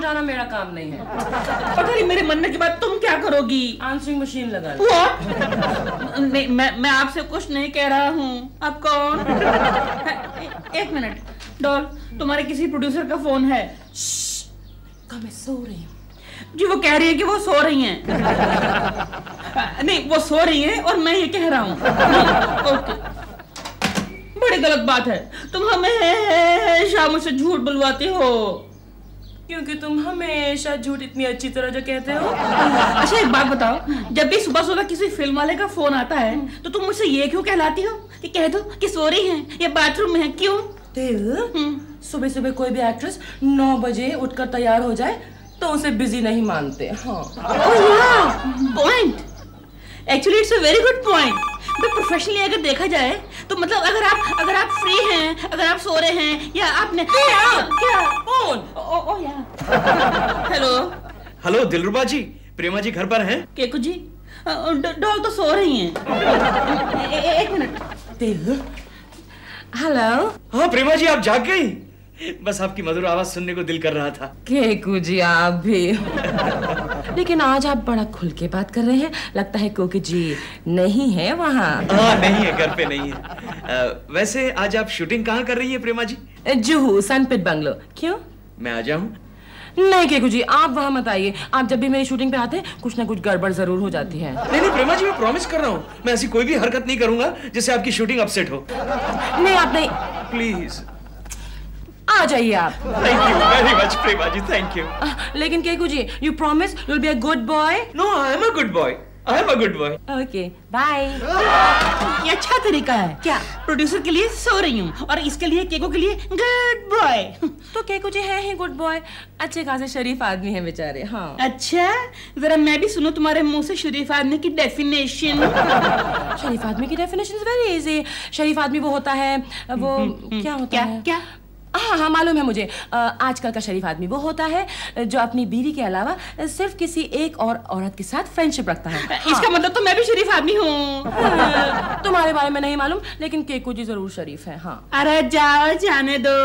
बजाना मेरा काम नहीं है। पता नहीं मेरे मरने के बाद तुम क्या करोगी? आंसरिंग मशीन लगा लो। नहीं, मैं आपसे कुछ नहीं कह रहा हूँ। आप कौन? एक मिनट डॉल, तुम्हारे किसी प्रोड्यूसर का फोन है? मैं सो रही हूँ जी। वो कह रही है कि वो सो रही हैं। नहीं, वो सो रही हैं और मैं ये कह रहा हूँ। ओके, बड़ी गलत बात है। तुम हमेशा मुझसे झूठ बुलवाती हो। क्योंकि तुम हमेशा झूठ इतनी अच्छी तरह जो कहते हो। अच्छा एक बात बताओ, जब भी सुबह सुबह किसी फिल्म वाले का फोन आता है तो तुम मुझसे ये क्यों कहलाती हो कि कह दो कि सो रही हैं या बाथरूम में है? क्यों? सुबह सुबह कोई भी एक्ट्रेस 9 बजे उठकर तैयार हो जाए तो उसे बिजी नहीं मानते। हाँ। Point, actually it's a very good point. तो प्रोफेशनली अगर देखा जाए तो मतलब अगर आप फ्री हैं, अगर आप सो रहे हैं या आपने क्या फोन। हेलो हेलो दिलरुबा जी, प्रेमा जी घर पर हैं? केकू जी, डॉल तो सो रही हैं। एक मिनट। दिल, हेलो। हाँ प्रेमा जी, आप जाग गई? बस आपकी मधुर आवाज सुनने को दिल कर रहा था। केकू जी आप भी। लेकिन आज आप बड़ा खुल के बात कर रहे हैं। लगता है कोकी जी नहीं है वहाँ। हाँ नहीं है, घर पे नहीं है। वैसे आज आप शूटिंग कहाँ कर रही है प्रेमा जी? जुहू सनपिट बंगलो। क्यों, मैं आ जाऊँ? नहीं केकू जी, आप वहाँ मत आइए। आप जब भी मेरी शूटिंग पे आते हैं कुछ ना कुछ गड़बड़ जरूर हो जाती है। नहीं प्रेमा जी, मैं प्रॉमिस कर रहा हूँ, मैं ऐसी कोई भी हरकत नहीं करूंगा जिससे आपकी शूटिंग अपसेट हो। नहीं आप नहीं, प्लीज आ जाइए आप। Thank you very much Prema ji, thank you. लेकिन Keku ji, you promise you will be a good boy? No, I am a good boy, I am a good boy. Okay bye. ये अच्छा तरीका है क्या? प्रोड्यूसर के लिए सो रही हूँ और इसके लिए केकू के लिए गुड बॉय। तो केकू जी है ही गुड बॉय, अच्छे खासे शरीफ आदमी है बेचारे। हाँ। अच्छा, जरा मैं भी सुनूं तुम्हारे मुंह से शरीफ आदमी की डेफिनेशन। शरीफ आदमी की डेफिनेशन इज वेरी इजी। शरीफ आदमी वो होता है, वो क्या होता है? क्या? हाँ मालूम है मुझे। आजकल का शरीफ आदमी वो होता है जो अपनी बीवी के अलावा सिर्फ किसी एक और औरत के साथ फ्रेंडशिप रखता है। हाँ। इसका मतलब तो मैं भी शरीफ आदमी हूँ। तुम्हारे बारे में नहीं मालूम, लेकिन केकू जी जरूर शरीफ है। हाँ। अरे जाओ, जाने दो,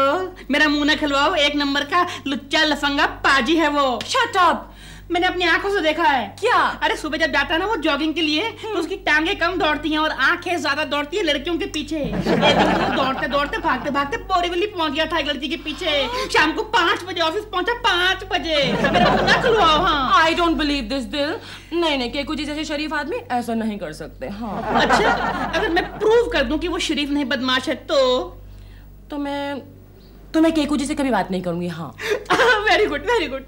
मेरा मुंह न खलवाओ। एक नंबर का लुच्चा लफंगा पाजी है वो। Shut up. मैंने अपनी आंखों से देखा है। क्या? अरे सुबह जब जाता है ना वो जॉगिंग के लिए तो उसकी टांगे कम दौड़ती हैं और आंखें ज्यादा दौड़ती है लड़कियों के पीछे। दौड़ते दौड़ते भागते भागते बोरीवली पहुंच गया था एक लड़की के पीछे। शाम को 5 बजे ऑफिस पहुंचा, 5 बजे। मेरा मुंह ना खुलवाओ। हाँ। आई डोंट बिलीव दिस दिल। नहीं केकू जी जैसे शरीफ आदमी ऐसा नहीं कर सकते। हाँ। अच्छा, अगर मैं प्रूव कर दूं कि वो शरीफ नहीं बदमाश है तो मैं केकू जी से कभी बात नहीं करूंगी। हाँ। Very good, very good.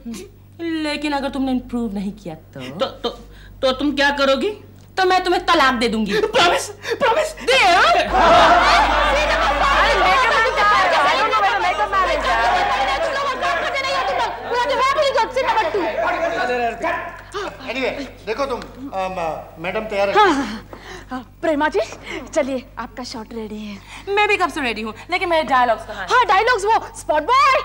लेकिन अगर तुमने प्रूव नहीं किया तो तुम क्या करोगी? तो मैं तुम्हें तलाक दे दूंगी। Promise, promise. Anyway, देखो तुम मैडम तैयार है? हाँ, प्रेमा जी चलिए, आपका शॉट रेडी है। मैं भी कब से रेडी हूँ, लेकिन मेरे डायलॉग्स कहाँ हैं? हाँ डायलॉग्स, वो स्पॉट बॉय।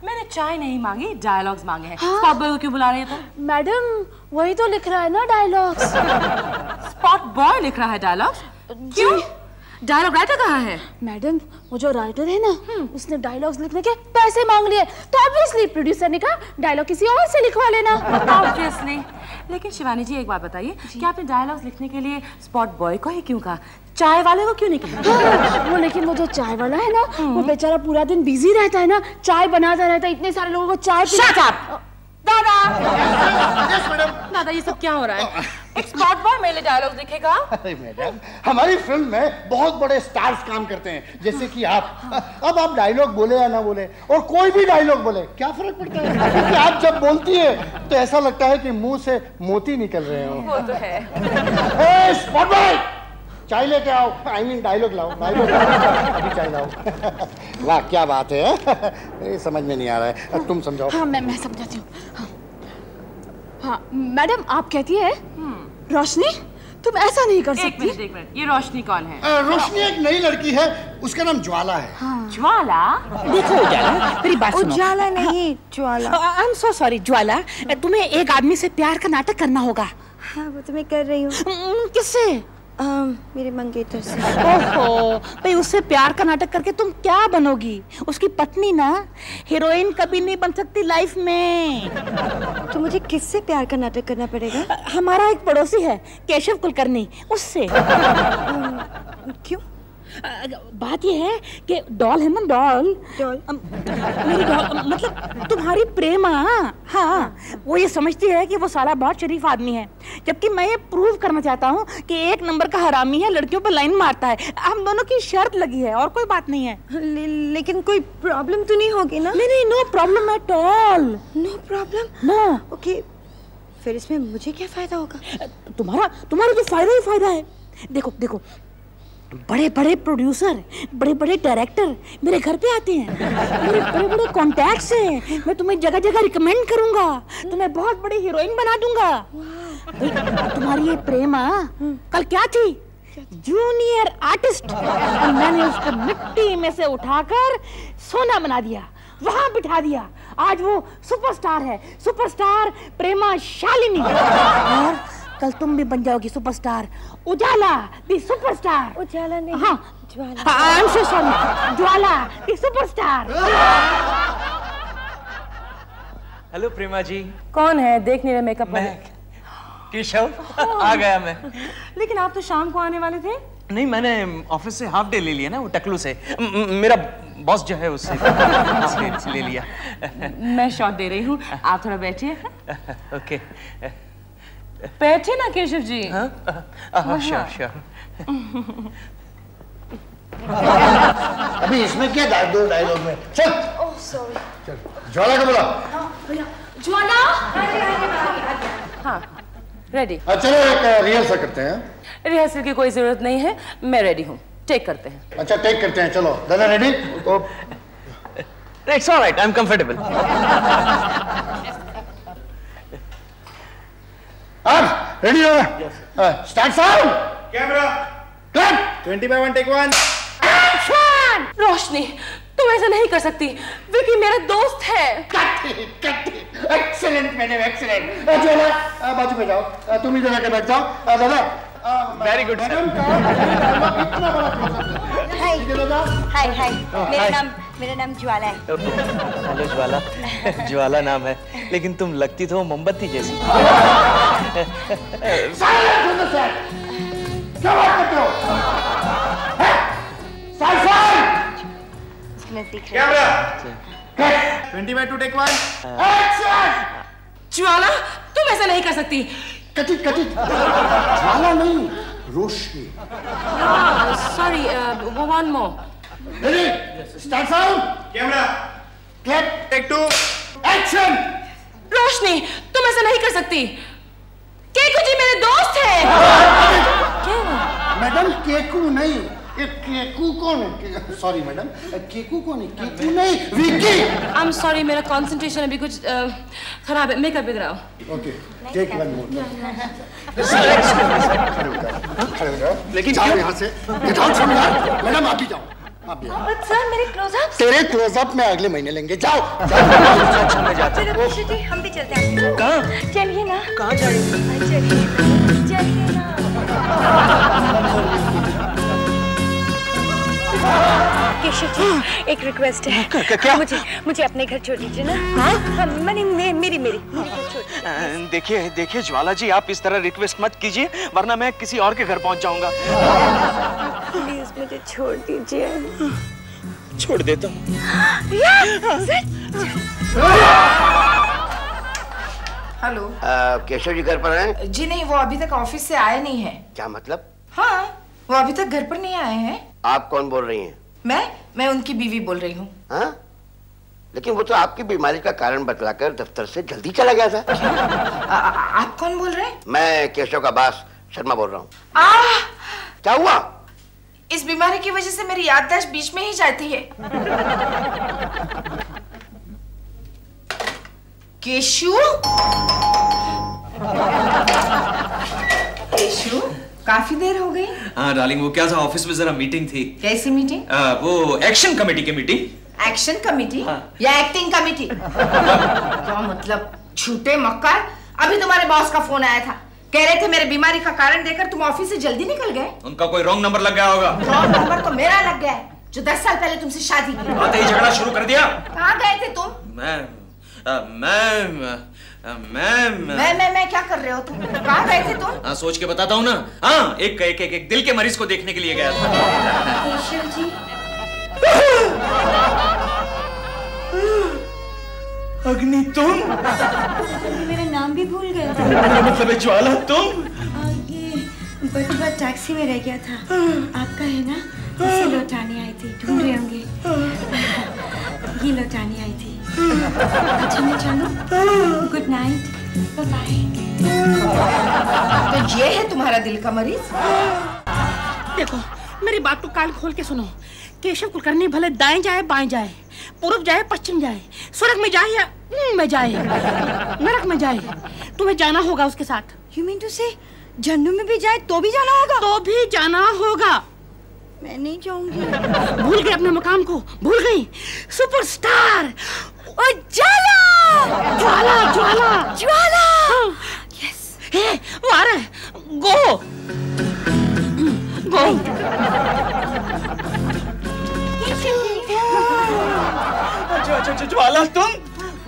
मैंने चाय नहीं मांगी, डायलॉग्स मांगे हैं। हाँ? स्पॉट बॉय को क्यों बुला रही है तुम? मैडम वही तो लिख रहा है ना डायलॉग्स। स्पॉट बॉय लिख रहा है डायलॉग्स? क्यों? डायलॉग राइटर कहाँ है? मैडम वो जो राइटर है ना, उसने डायलॉग्स लिखने के पैसे मांग लिए, तो ऑब्वियसली प्रोड्यूसर ने कहा डायलॉग किसी और से लिखवा लेना। ऑब्वियसली। लेकिन शिवानी जी एक बात बताइए, क्या आपने डायलॉग्स लिखने के लिए स्पॉट बॉय को ही क्यों कहा, चाय वाले को क्यों नहीं कहा? वो लेकिन वो जो चाय वाला है ना, वो बेचारा पूरा दिन बिजी रहता है ना, चाय बनाता रहता है, इतने सारे लोगों को चाय। Shut up! दादा ये सब क्या हो रहा है? एक स्पॉट बॉय मेरे डायलॉग लिखेगा? अरे मैडम, हमारी फिल्म में बहुत बड़े स्टार्स काम करते हैं, जैसे कि आप। अब आप डायलॉग बोले या ना बोले, और कोई भी डायलॉग बोले, क्या फर्क पड़ता है? क्योंकि आप जब बोलती है तो ऐसा लगता है कि मुंह से मोती निकल रहे हो। वो तो है। स्पॉट बॉय, चाय लेके आओ। I mean डायलॉग लाओ, डायलॉग अभी चाय लाओ। वाह क्या बात है। ये समझ में नहीं आ रहा है, तुम समझाओ। हाँ मैं समझाती हूँ। हाँ मैडम आप कहती है रोशनी तुम ऐसा नहीं कर सकती। एक मिनट, ये रोशनी कौन है? रोशनी एक नई लड़की है, उसका नाम ज्वाला है। हाँ। ज्वाला? देखो उजाला, मेरी बात सुनो। उजाला नहीं, ज्वाला। आई एम सो सॉरी ज्वाला, तुम्हें एक आदमी से प्यार का नाटक करना होगा। हाँ वो तो मैं कर रही हूँ। किससे? मेरे मंगेतर से। ओहो, भाई उससे प्यार का नाटक करके तुम क्या बनोगी? उसकी पत्नी ना, हीरोइन कभी नहीं बन सकती लाइफ में। तो मुझे किससे प्यार का नाटक करना पड़ेगा? हमारा एक पड़ोसी है केशव कुलकर्णी, उससे। क्यों? बात ये है कि डॉल है ना, डॉल मेरी डॉल मतलब तुम्हारी प्रेमा, हाँ, वो ये समझती है कि वो साला बहुत शरीफ आदमी है, जबकि मैं ये प्रूव करना चाहता हूँ कि एक नंबर का हरामी है, लड़कियों पर लाइन मारता है। हम दोनों की शर्त लगी है और कोई बात नहीं है। लेकिन कोई प्रॉब्लम तो नहीं होगी ना? नहीं, no problem at all. No problem? No. Okay, फिर इसमें मुझे क्या फायदा होगा? तुम्हारा तो फायदा ही फायदा है। देखो बड़े बड़े प्रोड्यूसर, बड़े बड़े डायरेक्टर मेरे घर पे आते हैं, मेरे बड़े बड़े कॉन्टैक्ट्स हैं, मैं तुम्हें जगह जगह रिकमेंड करूंगा, तुम्हें बहुत बड़ी हीरोइन बना दूंगा। तुम्हारी ये प्रेमा कल क्या थी? जूनियर आर्टिस्ट, और मैंने उसको मिट्टी में से उठाकर सोना बना दिया, वहां बिठा दिया। आज वो सुपरस्टार है, सुपरस्टार प्रेमा शालिनी। और कल तुम भी बन जाओगी सुपरस्टार, उजाला दी सुपरस्टार। उजाला नहीं, हाँ, Jwala. I am so sorry, Jwala दी सुपरस्टार। हेलो प्रेमा जी। कौन है? देख नहीं रहे मेकअप मैं केशव। आ गया मैं। लेकिन आप तो शाम को आने वाले थे। नहीं, मैंने ऑफिस से हाफ डे ले लिया ना, वो टकलू से। मेरा बॉस जो है उससे हाफ डे ले लिया। मैं शॉट दे रही हूँ, आप थोड़ा बैठिए। ओके, बैठे ना केशव जी। हाँ, श्योर। अभी इसमें क्या दो डायलॉग में? चल। Oh sorry. चल, ज्वाला को बुला। ज्वाला। हाँ, रेडी। चलो एक रिहर्सल करते हैं। रिहर्सल की कोई जरूरत नहीं है, मैं रेडी हूँ, टेक करते हैं। अच्छा, टेक करते हैं, चलो। दादा रेडी? तो it's alright, I am comfortable. अब रेडी हो? Start sound, camera, clap, 20/1 take 1। Action! Roshni, तुम ऐसा नहीं कर सकती, विकी मेरा दोस्त है। Cut. Excellent madam, excellent. Jwala बाजू में जाओ, तुम इधर आके बैठ जाओ। दादा वेरी गुड सर। इतना बड़ा हाय, मेरा नाम ज्वाला है। हेलो ज्वाला। ज्वाला नाम है, लेकिन तुम लगती तो मोमबत्ती जैसी। क्या बात करते हो? Camera, 20/2 take 1। ज्वाला, तुम ऐसा नहीं कर सकती। कटित ज्वाला नहीं, Roshni. Sorry, one more. Ready, start sound, camera, clap, take 2। Action. Roshni, तुम ऐसा नहीं कर सकती। केकू जी मेरे दोस्त हैं। मैडम केकू नहीं, ये केकू कौन है? सॉरी मैडम, केकू कौन है? केकू नहीं, विकी। आई एम सॉरी, मेरा कंसंट्रेशन अभी कुछ खराब है, मेकअप बिगड़ाओ। Okay, take one more. खड़े हो जाओ। लेकिन जाओ यहाँ से, get out from here. Madam आप भी जाओ, आप भी। बट सर, मेरे क्लोजअप। तेरे क्लोजअप में अगले महीने लेंगे, जाओ। अच्छा, मैं जाता हूँ। जी, हम भी चलते हैं। कहाँ? चलिए ना। कहाँ जाएंगे? चलिए ना। केशव जी, एक रिक्वेस्ट है। क्या? मुझे अपने घर छोड़ दीजिए ना। हाँ, मेरी घर छोड़। देखिए ज्वाला जी, आप इस तरह रिक्वेस्ट मत कीजिए, वरना मैं किसी और के घर पहुंच जाऊंगा। प्लीज मुझे छोड़ दीजिए। छोड़ देता हूँ। हेलो। केशव जी घर पर हैं? जी नहीं, वो अभी तक ऑफिस से आए नहीं हैं। क्या मतलब? हाँ, वो अभी तक घर पर नहीं आए हैं। आप कौन बोल रही हैं? मैं उनकी बीवी बोल रही हूँ। हाँ? लेकिन वो तो आपकी बीमारी का कारण बतलाकर दफ्तर से जल्दी चला गया था। आप कौन बोल रहे हैं? मैं केशव का बॉस शर्मा बोल रहा हूँ। क्या हुआ? इस बीमारी की वजह से मेरी याददाश्त बीच में ही जाती है। केशु, काफी देर हो गई। हाँ डार्लिंग, वो क्या था, ऑफिस में जरा मीटिंग थी। कैसी मीटिंग? वो एक्शन कमेटी की मीटिंग। Action committee? हाँ। या एक्टिंग कमेटी? क्या मतलब, झूठे मक्कार। अभी तुम्हारे बॉस का फोन आया था, कह रहे थे मेरे बीमारी का कारण देकर तुम ऑफिस से जल्दी निकल गए। उनका कोई रॉन्ग नंबर लग गया होगा। रॉन्ग नंबर तो मेरा लग गया है, जो 10 साल पहले तुमसे शादी की। आते ही झगड़ा शुरू कर दिया। कहाँ गए थे तुम? मैं क्या कर रहे हो तुम? कहाँ गए थे तुम? हाँ, सोच के बताता हूँ ना। हाँ, एक दिल के मरीज को देखने के लिए गया था। केशव जी। अग्नि तुम? मेरा नाम भी भूल गए। मतलब ज्वाला तुम? ये बटुआ टैक्सी में रह गया था, आपका है ना? इसे लौटाने आई थी, ढूंढ रहे होंगे। ये लौटाने आई थी। अच्छा मैं चलूं? Good night, bye bye. तो ये है तुम्हारा दिल का मरीज? देखो मेरी बात को कान खोल के सुनो। केशव कुलकर्णी भले दाएं जाए बाएं जाए, पूर्व जाए पश्चिम जाए, स्वर्ग में जाए या में जाए, नरक में जाए, तुम्हें जाना होगा उसके साथ। You mean to say, झंडू में भी जाए तो भी जाना होगा? तो भी जाना होगा। मैं नहीं जाऊंगी। भूल गई अपने मकाम को, भूल गई। सुपरस्टार ज्वाला, ज्वाला ज्वाला ज्वाला। यस, हे वो आ रहा है। गो गो। ज्वाला तुम?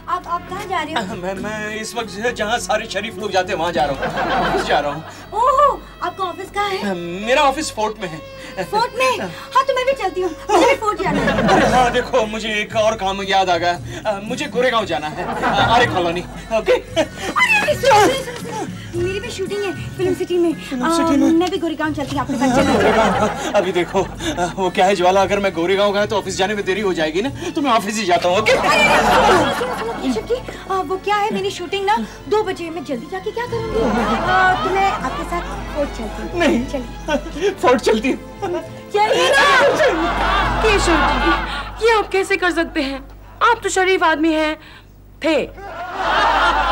आप कहाँ जा रहे हो? मैं इस वक्त जहाँ सारे शरीफ लोग जाते हैं वहाँ जा रहा हूँ। ऑफिस जा रहा हूँ। ओह, आपका ऑफिस कहाँ है? मेरा ऑफिस फोर्ट में है। फोर्ट में? हाँ तो मैं भी चलती हूँ, मुझे भी फोर्ट जाना है। अरे हाँ देखो, मुझे एक और काम याद आ गया। मुझे गोरेगांव जाना है, आर्य कॉलोनी। ओके? मेरी भी शूटिंग है फिल्म सिटी में। मैं भी गोरेगांव चलती हूँ, आपके साथ चलूँ? अभी देखो वो क्या है ज्वाला, अगर मैं गोरेगांव गया तो ऑफिस जाने में देरी हो जाएगी ना, तो मैं ऑफिस ही जाता हूँ। ओके? केशव जी, वो क्या है, मेरी शूटिंग ना 2 बजे, मैं जल्दी जाके क्या करूँगी? तो मैं आपके साथ फोर्ट चलती हूँ। नहीं, चलिए। फोर्ट चलती है? चलिए ना। केशव जी, ये आप कैसे कर सकते हैं? आप तो शरीफ आदमी हैं थे।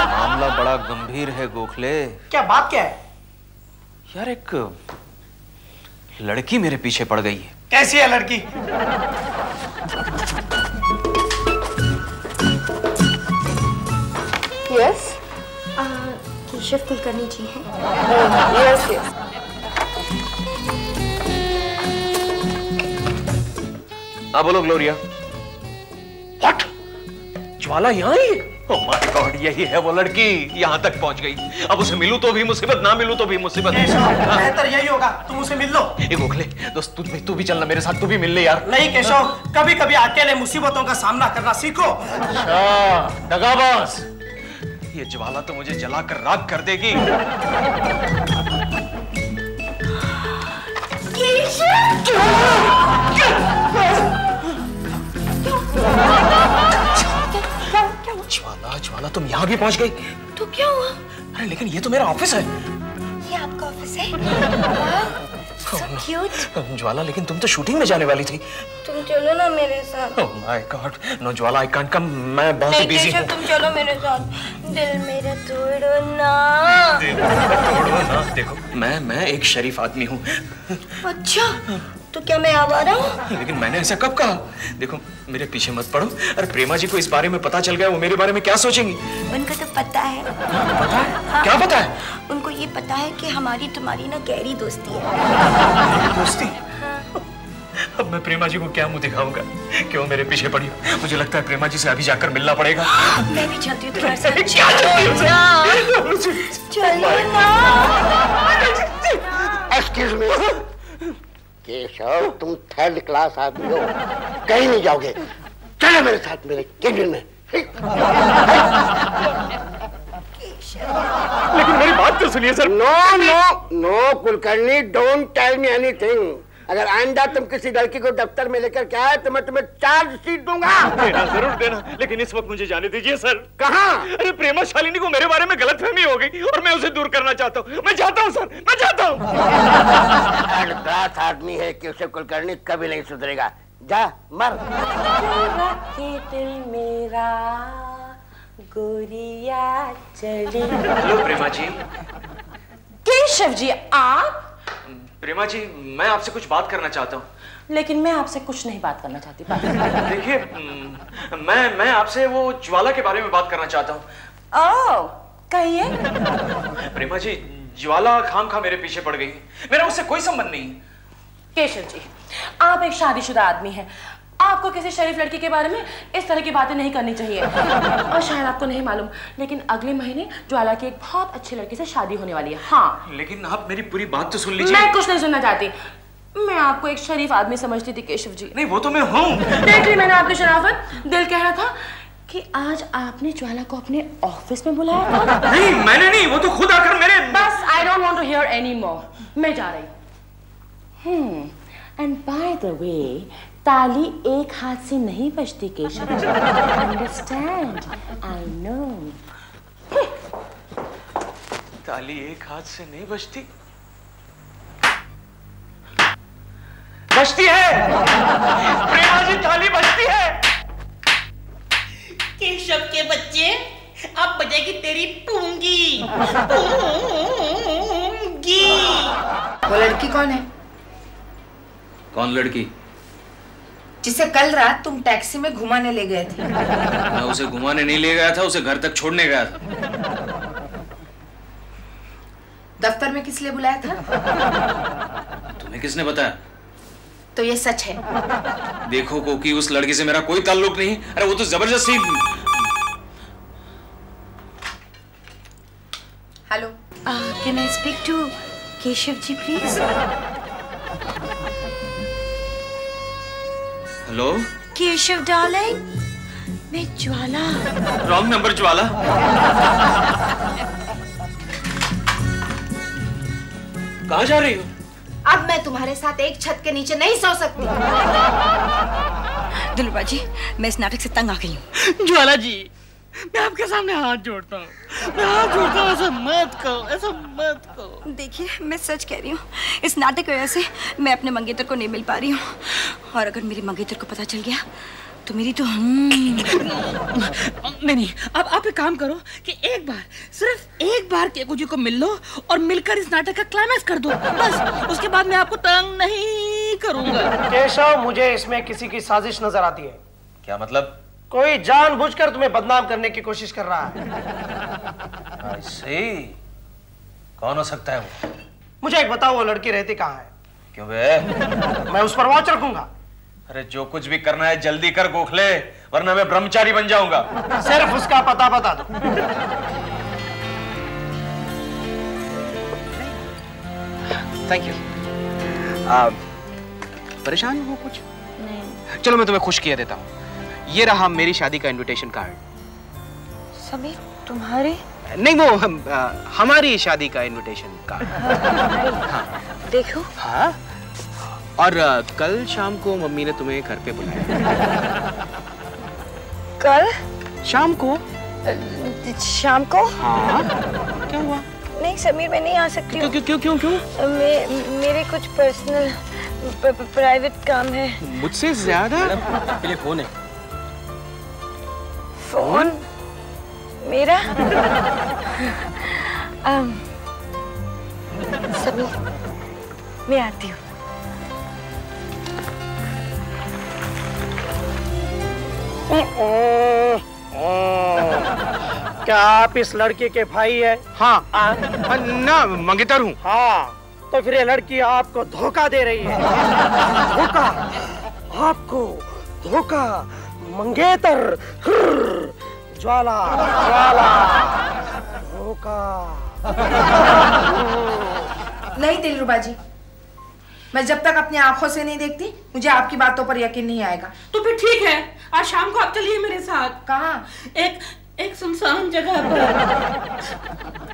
मामला बड़ा गंभीर है गोखले। क्या बात क्या है? यार एक लड़की मेरे पीछे पड़ गई है। कैसी है लड़की? यस, केशव कुलकर्णी जी हैं। Yes yes. हाँ बोलो ग्लोरिया। व्हाट? ज्वाला यहाँ ही? ओह माय गॉड, यही है वो लड़की, यहाँ तक पहुँच गई। अब उसे मिलूं तो भी मुसीबत, ना मिलूं तो भी मुसीबत। बेहतर यही होगा तुम उसे मिल लो। ए गोखले दोस्त, तू भी चलना मेरे साथ, तू भी मिल ले यार। नहीं केशव, कभी कभी अकेले मुसीबतों का सामना करना सीखो। अच्छा दगाबाज, ये ज्वाला तो मुझे जलाकर राख कर देगी। ज्वाला तुम यहाँ भी पहुँच गई? तो क्या हुआ? अरे लेकिन ये तो मेरा ऑफिस है। ये आपका ऑफिस है? So cute। ज्वाला लेकिन तुम तो शूटिंग में जाने वाली थी। तुम चलो ना मेरे साथ। Oh my God, no Jwala, I can't come, मैं बहुत बिजी हूँ। तुम चलो मेरे साथ, दिल मेरा तोड़ो ना। दिल मेरा तोड़ो ना। देखो मैं एक शरीफ आदमी हूँ। अच्छा, तो क्या मैं आवारा हूँ? लेकिन मैंने ऐसा कब कहा? देखो मेरे पीछे मत पड़ो। अरे प्रेमा जी को इस बारे में पता चल गया, वो मेरे बारे में क्या सोचेंगी? उनको तो पता है। पता है? हाँ। क्या पता है? उनको ये पता है कि हमारी तुम्हारी ना गहरी दोस्ती है। दोस्ती? अब मैं प्रेमा जी को क्या मुंह दिखाऊंगा? क्यों मेरे पीछे पड़ी? मुझे लगता है प्रेमा जी से अभी जाकर मिलना पड़ेगा। मैं भी चलती हूँ तुम्हारे साथ। क्या चलती हो? चलो ना। एक्सक्यूज मी केशव, तुम 3rd क्लास आदमी हो, कहीं नहीं जाओगे। चलो मेरे साथ मेरे केबिन में। लेकिन मेरी बात तो सुनिए sir. No no no Kulkarni, don't tell me anything. अगर आइंदा तुम किसी लड़की को दफ्तर में लेकर के आए तो मैं तुम्हें चार्जशीट दूंगा। देना जरूर देना, लेकिन इस वक्त मुझे जाने दीजिए सर। कहाँ? अरे प्रेमा शालिनी को मेरे बारे में गलतफहमी हो गई और मैं उसे दूर करना चाहता हूँ। मैं चाहता हूँ सर, मैं चाहता हूँ। दास आदमी है कि उसे कुलकर्णी कभी नहीं सुधरेगा। जा मर। दिल मेरा गोरिया चली। हेलो प्रेमा जी। केशव जी आप? प्रेमा जी, मैं आपसे कुछ बात करना चाहता हूँ। लेकिन मैं आपसे कुछ नहीं बात करना चाहती। देखिए मैं आपसे वो ज्वाला के बारे में बात करना चाहता हूँ। ओह, कहिए। प्रेमा जी, ज्वाला खामखा मेरे पीछे पड़ गई। मेरा उससे कोई संबंध नहीं। केशव जी, आप एक शादीशुदा आदमी हैं। आपको किसी शरीफ लड़की के बारे में इस तरह की बातें नहीं करनी चाहिए। और शायद आपको नहीं मालूम, लेकिन अगले महीने ज्वाला की एक बहुत अच्छी लड़की से शादी होने वाली है। हाँ, लेकिन आप मेरी पूरी बात तो सुन लीजिए। मैं कुछ नहीं सुनना चाहती। मैं आपको एक शरीफ आदमी समझती थी केशव जी। नहीं, वो तो मैं हूँ। देख ली मैंने आपकी शराफत। दिल कह रहा था कि आज आपने ज्वाला को अपने ऑफिस में बुलाया था। नहीं, मैंने नहीं, वो तो खुद आकर मेरे। बस, I don't want to hear any more. मैं जा रही हूँ। And by the way, ताली एक हाथ से नहीं बजती Keshav ji. Understand? I know. ताली एक हाथ से नहीं बजती। बजती है। प्रेमा जी, ताली बजती है। केशव के बच्चे, अब बजेगी तेरी पूंगी। वो लड़की कौन है? कौन लड़की? जिसे कल रात तुम टैक्सी में घुमाने ले गए थे। मैं उसे घुमाने नहीं ले गया था, उसे घर तक छोड़ने गया था। दफ्तर में किस लिए बुलाया था? तुम्हें किसने बताया? तो ये सच है? देखो कोकी, उस लड़की से मेरा कोई ताल्लुक नहीं। अरे वो तो जबरदस्ती। Hello, can I speak to Keshav ji please? Hello Keshav darling, मैं ज्वाला। रॉन्ग नंबर ज्वाला। कहाँ जा रही हो? अब मैं तुम्हारे साथ एक छत के नीचे नहीं सो सकती। दिलरुबा जी, मैं इस नाटक से तंग आ गई हूँ। ज्वाला जी, मैं आपके सामने हाथ जोड़ता हूँ। मैं हाथ जोड़ता हूँ, ऐसा मत कहो, ऐसा मत कहो। देखिए, मैं सच कह रही हूँ, इस नाटक की वजह से मैं अपने मंगेतर को नहीं मिल पा रही हूँ। और अगर मेरे मंगेतर को पता चल गया तो मेरी तो नहीं, अब आप एक काम करो कि एक बार, सिर्फ एक बार केकू जी को मिल लो और मिलकर इस नाटक का क्लाइमैक्स कर दो। बस, उसके बाद मैं आपको तंग नहीं करूंगा। केशव, मुझे इसमें किसी की साजिश नजर आती है। क्या मतलब? कोई जानबूझकर तुम्हें बदनाम करने की कोशिश कर रहा है। ऐसे कौन हो सकता है वो? मुझे एक बताओ, वो लड़की रहती कहाँ है? क्यों बे? मैं उस पर वॉच रखूंगा। अरे जो कुछ भी करना है जल्दी कर गोखले, वरना मैं ब्रह्मचारी बन जाऊंगा। सिर्फ उसका पता बता दो। Thank you. परेशान हो कुछ? नहीं। चलो मैं तुम्हें खुश किया देता हूँ। ये रहा मेरी शादी का इनविटेशन कार्ड। समीर, तुम्हारे? नहीं, वो हमारी शादी का इनविटेशन कार्ड। हाँ। देखो। हाँ, और कल शाम को मम्मी ने तुम्हें घर पे बुलाया। कल शाम को? शाम को? हाँ। क्या हुआ? नहीं समीर, मैं नहीं आ सकती हूँ। क्यों क्यों क्यों? मेरे कुछ पर्सनल प्राइवेट काम है। मुझसे ज्यादा? पहले फोन है। फोन मेरा? समीर, मैं आती हूँ। क्या आप इस लड़के के भाई है? हाँ। ना, मंगेतर हूँ। हाँ, तो फिर ये लड़की आपको धोखा दे रही है। धोखा? आपको धोखा? मंगेतर, ज्वाला, ज्वाला, धोखा। नहीं दिलरुबा जी, मैं जब तक अपनी आंखों से नहीं देखती, मुझे आपकी बातों पर यकीन नहीं आएगा। तो फिर ठीक है, आज शाम को आप चलिए मेरे साथ। कहाँ? एक सुनसान जगह पर।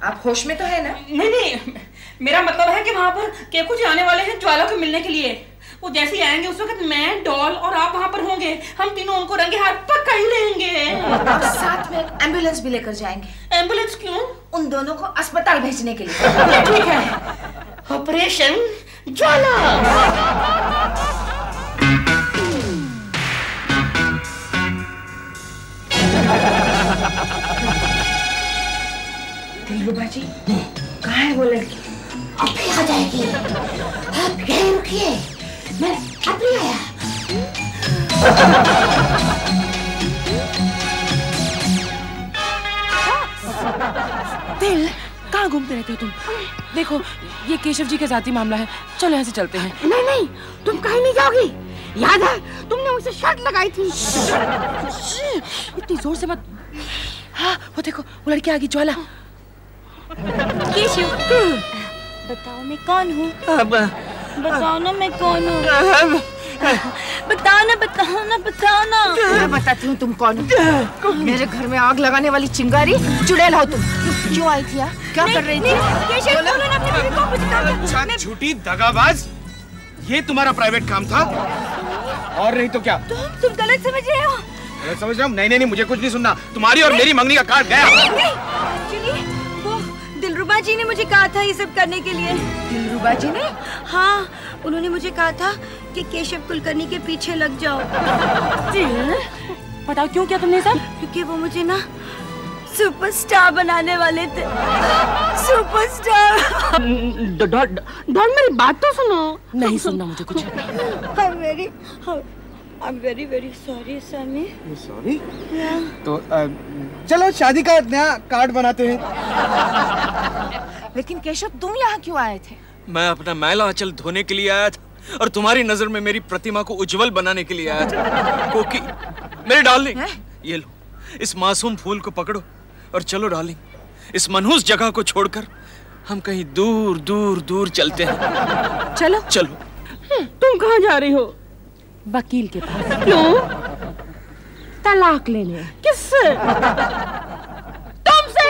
आप होश में तो है ना? नहीं, मेरा मतलब है कि वहाँ पर केकू जी आने वाले हैं ज्वाला को मिलने के लिए। वो जैसे ही आएंगे उस वक्त मैं, डॉल और आप वहाँ पर होंगे। हम तीनों उनको रंगे हाथ पक्का ही लेंगे। और साथ में एक एम्बुलेंस भी लेकर जाएंगे। एम्बुलेंस क्यों? उन दोनों को अस्पताल भेजने के लिए। ठीक है, ऑपरेशन ज्वाला। दिलरुबा जी, कहाँ है वो लड़की? अभी आ जाएगी। आप यहीं रुकिए, मैं अभी आया। दिल, कहाँ घूमते रहते हो तुम? देखो ये केशव जी का जाती मामला है, चलो यहाँ से चलते हैं। नहीं नहीं, तुम कहीं नहीं जाओगी। याद है तुमने मुझसे शर्त लगाई थी। इतनी जोर से मत। हाँ वो देखो, वो लड़की आ गई, ज्वाला। केशव, बताओ मैं कौन हूँ? बताओ ना मैं कौन हूँ? बताओ ना, बताओ ना, बताओ ना। मैं बताती हूँ तुम कौन हो। मेरे घर में आग लगाने वाली चिंगारी चुड़ैल हो तुम। क्यों आई थी? क्या कर रही थी? केशव, बोलो ना अपनी बीवी को, मुझे काम है। झूठी दगाबाज, ये तुम्हारा प्राइवेट काम था और नहीं तो क्या? तुम गलत समझ रहे हो। गलत समझ रहा हूँ? नहीं नहीं नहीं, मुझे कुछ नहीं सुनना। तुम्हारी और मेरी मंगनी का कार्ड गया। एक्चुअली वो दिलरुबा जी ने मुझे कहा था ये सब करने के लिए। दिलरुबा जी ने? हाँ, उन्होंने मुझे कहा था कि केशव कुलकर्णी के पीछे लग जाओ। बताओ क्यों किया तुमने सब? क्योंकि वो मुझे ना सुपरस्टार बनाने वाले थे। सुपरस्टार। डॉन मेरी बात तो सुनो। नहीं सुनना मुझे कुछ। I'm very very sorry Sunny. Sorry? तो चलो शादी का नया कार्ड बनाते हैं। लेकिन केशव तुम यहाँ क्यों आए थे? मैं अपना मैला आंचल धोने के लिए आया था और तुम्हारी नजर में मेरी प्रतिमा को उज्जवल बनाने के लिए आया था। कोकी, मेरे डार्लिंग, ये लो, इस मासूम फूल को पकड़ो और चलो डार्लिंग, इस मनहूस जगह को छोड़कर हम कहीं दूर दूर दूर चलते हैं। चलो चलो। तुम कहाँ जा रही हो? वकील के पास। क्यों? तलाक लेने। किससे? तुमसे।